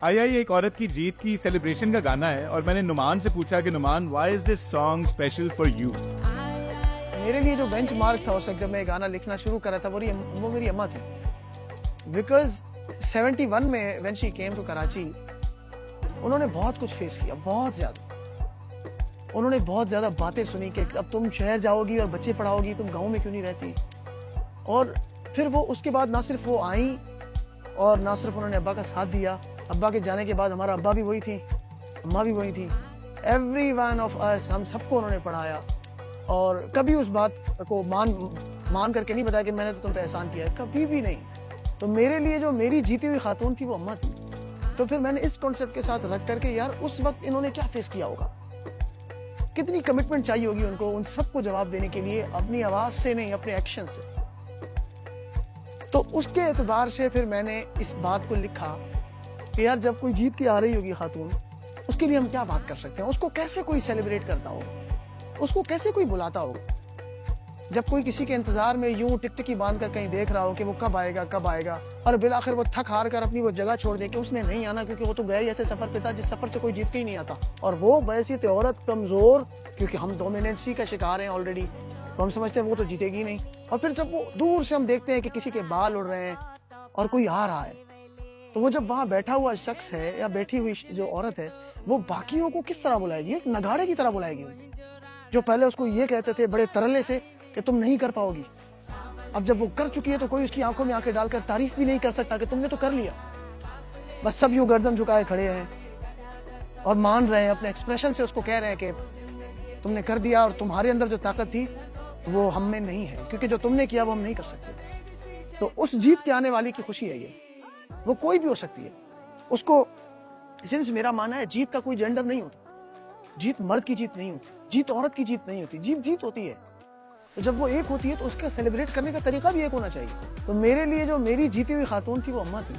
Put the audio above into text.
आई आई एक औरत की जीत की सेलिब्रेशन का गाना है और मैंने नुमान से पूछा कि Numan why is this song special for you. मेरे लिए जो बेंच मार्क था उस वक्त जब मैं गाना लिखना शुरू करा था वो मेरी अम्मा थी। बिकॉज 71 में when she came to Karachi उन्होंने बहुत कुछ फेस किया, बहुत ज्यादा। उन्होंने बहुत ज्यादा बातें सुनी कि अब तुम शहर जाओगी और बच्चे पढ़ाओगी, तुम गांव में क्यों नहीं रहती। और फिर वो उसके बाद ना सिर्फ वो आई और ना सिर्फ उन्होंने अब्बा का साथ दिया, अब्बा के जाने के बाद हमारा अब्बा भी वही थी, अम्मा भी वही थी, एवरी वन ऑफ अस, हम सबको उन्होंने पढ़ाया। और कभी उस बात को मान करके नहीं बताया कि मैंने तो तुम पे एहसान किया है, कभी भी नहीं। तो मेरे लिए जो मेरी जीती हुई खातून थी वो अम्मा थी। तो फिर मैंने इस कॉन्सेप्ट के साथ रख करके यार उस वक्त इन्होंने क्या फेस किया होगा, कितनी कमिटमेंट चाहिए होगी उनको उन सबको जवाब देने के लिए, अपनी आवाज से नहीं अपने एक्शन से। तो उसके एतबार से फिर मैंने इस बात को लिखा कि यार जब कोई जीत के आ रही होगी खातून, उसके लिए हम क्या बात कर सकते हैं, उसको कैसे कोई सेलिब्रेट करता होगा, उसको कैसे कोई बुलाता होगा। जब कोई किसी के इंतजार में यूं टिकटिकी बांध कर कहीं देख रहा हो कि वो कब आएगा, और बिल आखिर वो थक हार कर अपनी वो जगह छोड़ दे के उसने नहीं आना, क्योंकि वो तो गए ऐसे सफर पे था जिस सफर से कोई जीत के ही नहीं आता। और वो वैसी थी औरत कमजोर, क्योंकि हम डोमिनेंसी का शिकार हैं ऑलरेडी, तो हम समझते हैं वो तो जीतेगी नहीं। और फिर जब वो दूर से हम देखते हैं कि किसी के बाल उड़ रहे हैं और कोई आ रहा है, तो वो जब वहां बैठा हुआ शख्स है या बैठी हुई जो औरत है, वो बाकियों को किस तरह बुलाएगी, एक नगाड़े की तरह बुलाएगी। जो पहले उसको ये कहते थे बड़े तरले से कि तुम नहीं कर पाओगी, अब जब वो कर चुकी है तो कोई उसकी आंखों में आंखें डालकर तारीफ भी नहीं कर सकता कि तुमने तो कर लिया। बस सब यूं गर्दन झुकाए खड़े हैं और मान रहे हैं, अपने एक्सप्रेशन से उसको कह रहे हैं कि तुमने कर दिया और तुम्हारे अंदर जो ताकत थी वो हम में नहीं है, क्योंकि जो तुमने किया वो हम नहीं कर सकते। तो उस जीत के आने वाली की खुशी है ये, वो कोई भी हो सकती है उसको। सिंस मेरा मानना है जीत का कोई जेंडर नहीं होता, जीत मर्द की जीत नहीं होती, जीत औरत की जीत नहीं होती, जीत जीत होती है। तो जब वो एक होती है तो उसका सेलिब्रेट करने का तरीका भी एक होना चाहिए। तो मेरे लिए जो मेरी जीती हुई खातून थी वो अम्मा थी।